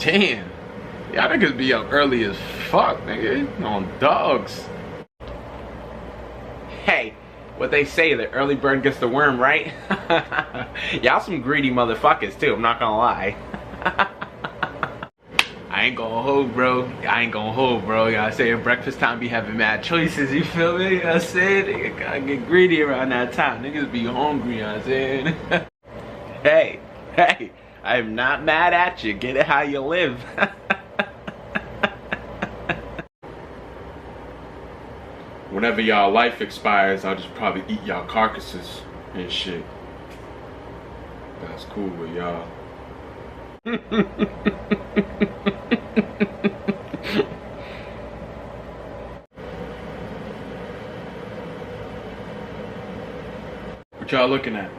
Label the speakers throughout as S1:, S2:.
S1: Damn. Y'all niggas be up early as fuck, nigga. On dogs. Hey, what they say, the early bird gets the worm, right? Y'all some greedy motherfuckers too, I'm not gonna lie. I ain't gonna hold, bro. Y'all saying breakfast time be having mad choices, you feel me? I said, nigga gotta get greedy around that time. Niggas be hungry, you know what I'm saying? Hey, I am not mad at you. Get it how you live. Whenever y'all life expires, I'll just probably eat y'all carcasses and shit. That's cool with y'all. What y'all looking at?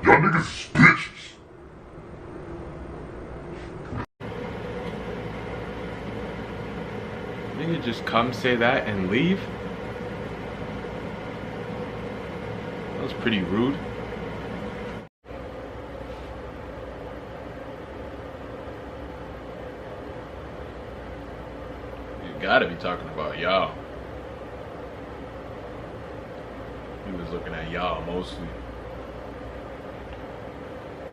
S2: Y'all niggas is bitches.
S1: Nigga just come say that and leave? That was pretty rude. You gotta be talking about y'all. He was looking at y'all mostly.